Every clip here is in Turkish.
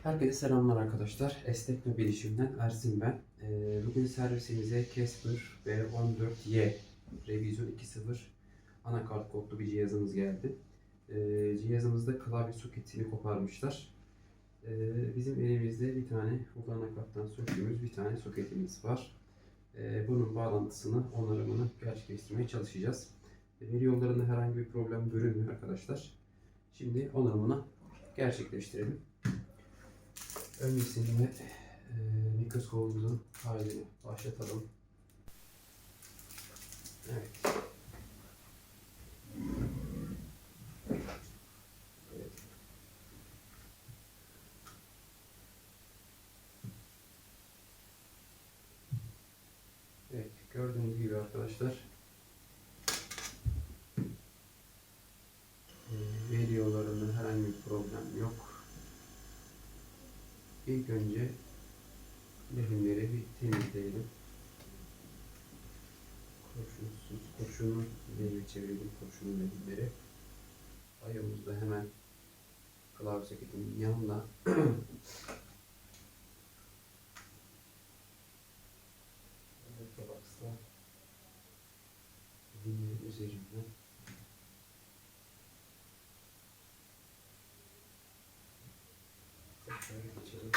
Herkese selamlar arkadaşlar. Estekno Bilişim'den Ersin ben. Bugün servisimize Casper V14Y Revizyon 2.0 anakart kodlu bir cihazımız geldi. Cihazımızda klavye soketini koparmışlar. Bizim elimizde bir tane bu anakarttan söktüğümüz bir tane soketimiz var. Bunun bağlantısını, onarımını gerçekleştirmeye çalışacağız. Veri yollarında herhangi bir problem görünmüyor arkadaşlar. Şimdi onarımını gerçekleştirelim. Öncesinde mikroskopumuzun kaydını başlatalım. Evet. Evet. Evet, gördüğünüz gibi arkadaşlar veri yollarında herhangi bir problem yok. İlk önce lehimleri bir temizleyelim. Kurşunu lehime çevirelim, kurşunun lehimleri. Ayağımız da hemen klavye soketinin yanında. Box'ta lehimlerin üzerinden tekrar geçelim.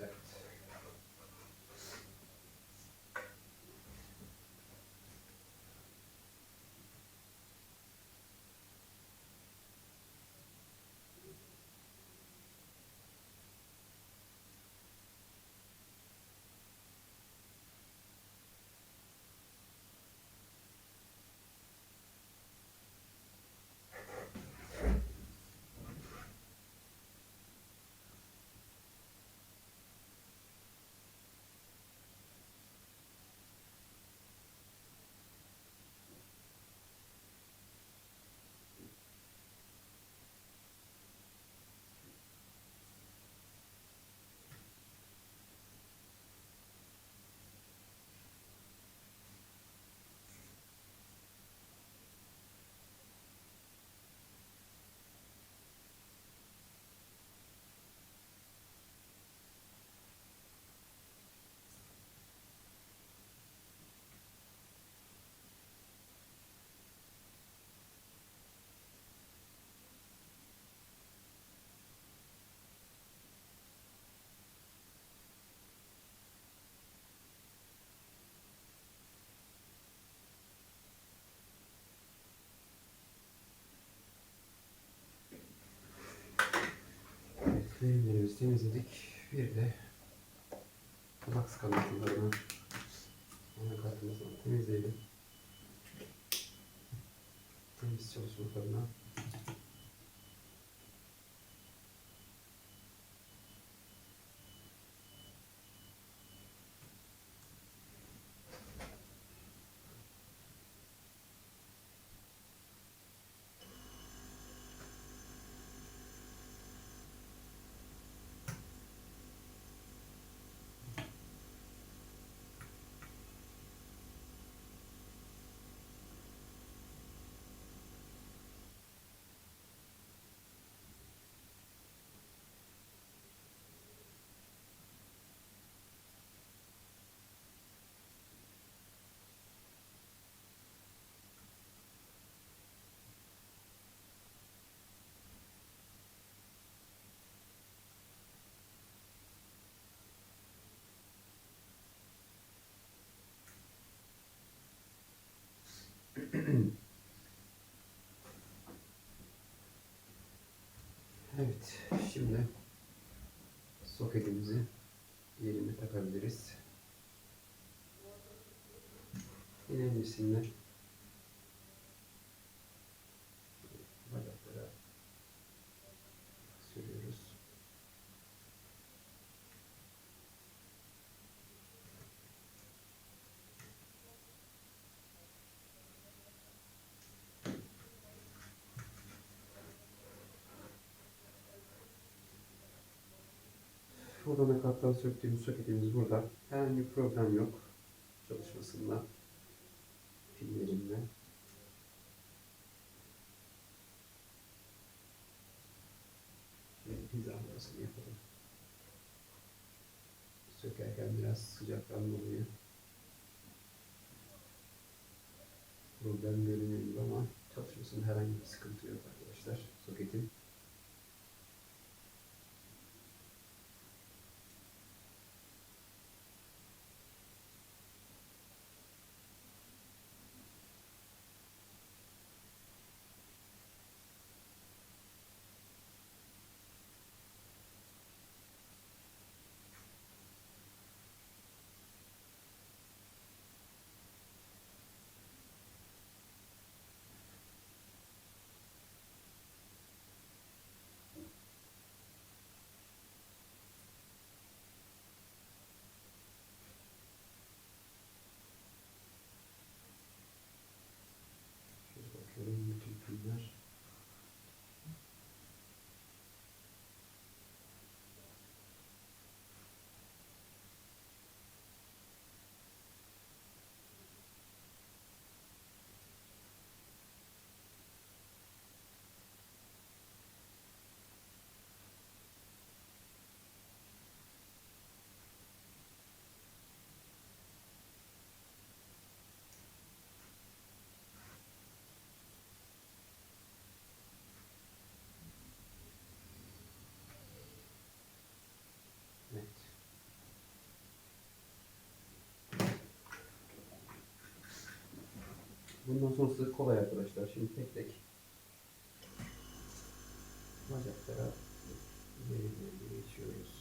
Evet. Lehimlerimizi temizledik. Bir de box kalıntılarını anakartımızdan temizleyelim. Temiz çalışmak adına. Şimdi soketimizi yerine takabiliriz. Yine öncesinde bacaklara sürüyoruz. Buradan nakattan söktüğümüz soketimiz burada. Herhangi bir problem yok çalışmasında, pillerinde. Şimdi hizalamasını yapalım. Sökerken biraz sıcaktan dolayı problem görünüyor gibi ama çalışmasında herhangi bir sıkıntı yok arkadaşlar soketin. Şöyle bakıyorum bütün piller. Evet. Bundan sonrası kolay arkadaşlar. Şimdi tek tek bacaklara yerine geçiyoruz.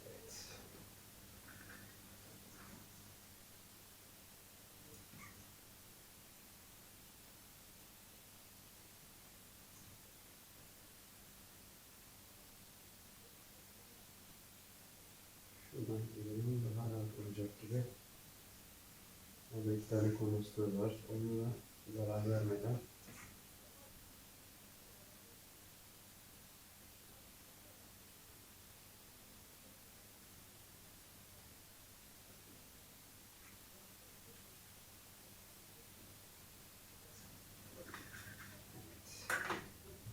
Evet. Şuradan gelelim, daha rahat olacak gibi. Orada iki tane konustör var. Onlara zarar vermeden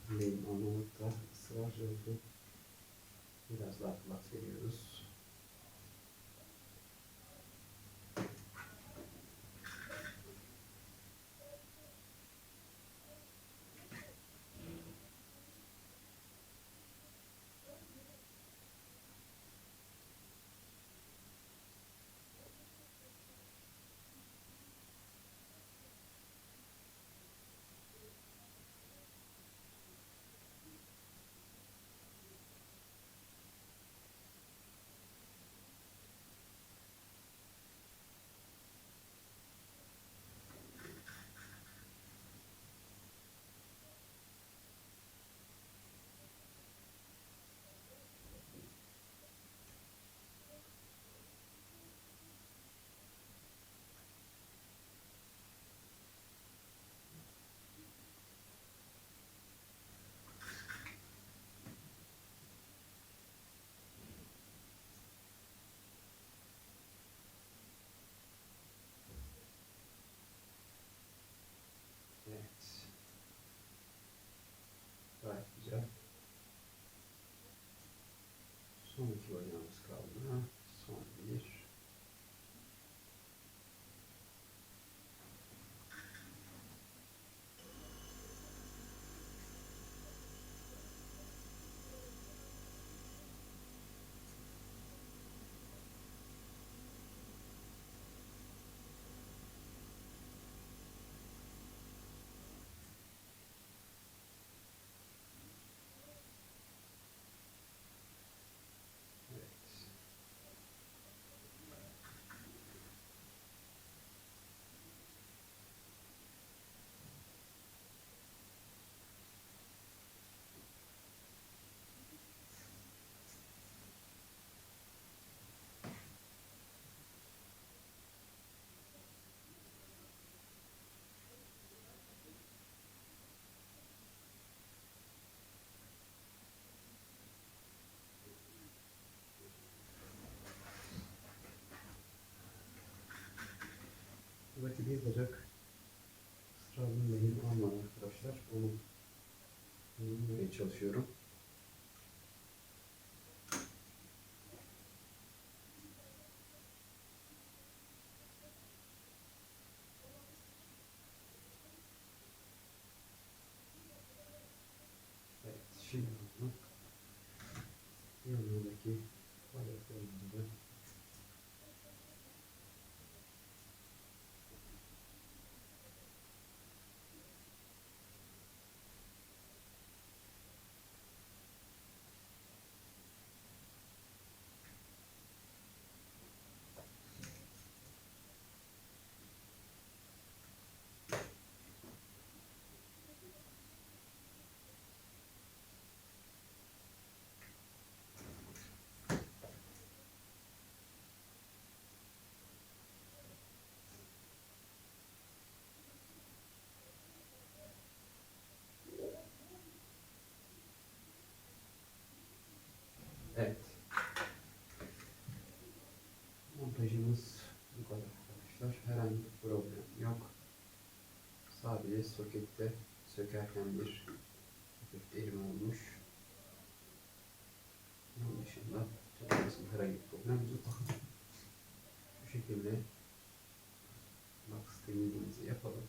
benim anlamakta ısrarcı oldu. Biraz daha flat veriyoruz. Şuradaki bir bacak ısrarlı lehim almadı arkadaşlar. Onu bulmaya çalışıyorum. Evet, şimdi bunu yanındaki bacaklarımızı evet. Montajımız bu kadar arkadaşlar. Herhangi bir problem yok. Sadece sokette sökerken bir hafif erim olmuş. Onun dışında çalışmasında herhangi bir problem yok. Şu şekilde box temizliğimizi yapalım.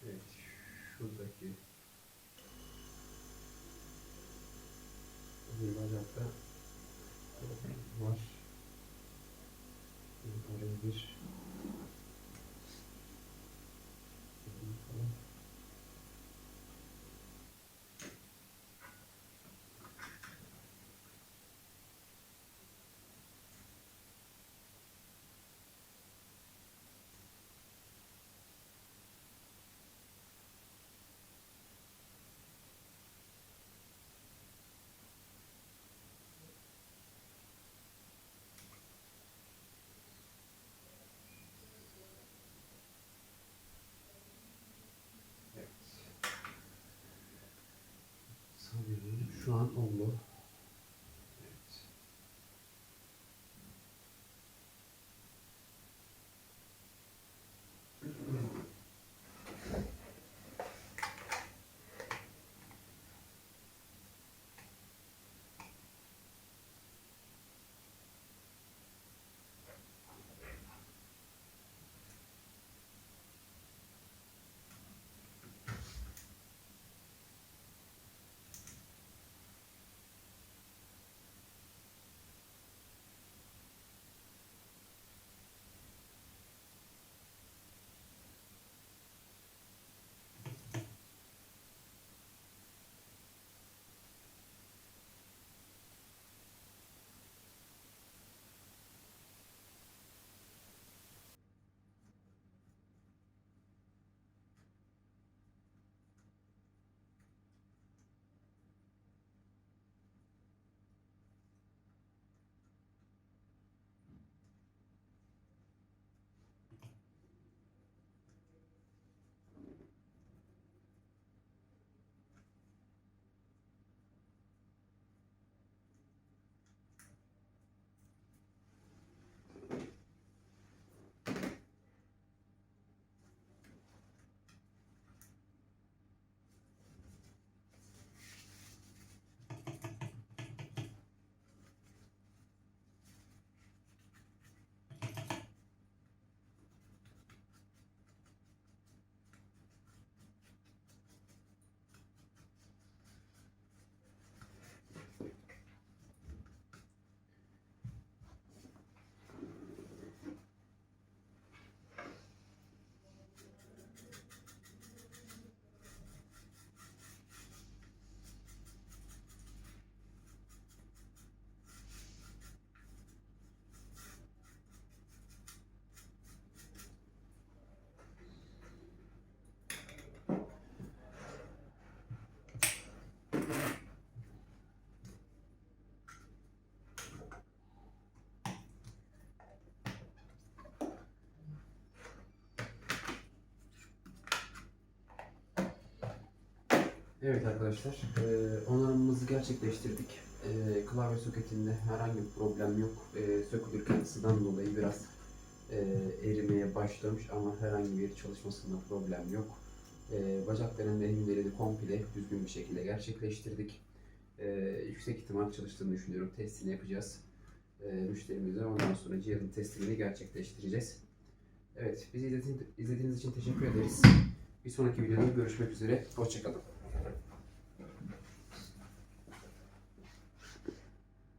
Evet, şuradaki bir bacakta problem var. Oraya bir bakalım. Evet. Sanıyorum şu an oldu. Evet. Evet arkadaşlar, onarımımızı gerçekleştirdik. Klavye soketinde herhangi bir problem yok. Sökülürken ısıdan dolayı biraz erimeye başlamış ama herhangi bir çalışmasında problem yok. Bacakların lehimlerini komple düzgün bir şekilde gerçekleştirdik. Yüksek ihtimal çalıştığını düşünüyorum. Testini yapacağız. Müşterimize ondan sonra cihazın teslimini gerçekleştireceğiz. Evet, bizi izlediğiniz için teşekkür ederiz. Bir sonraki videoda görüşmek üzere. Hoşça kalın.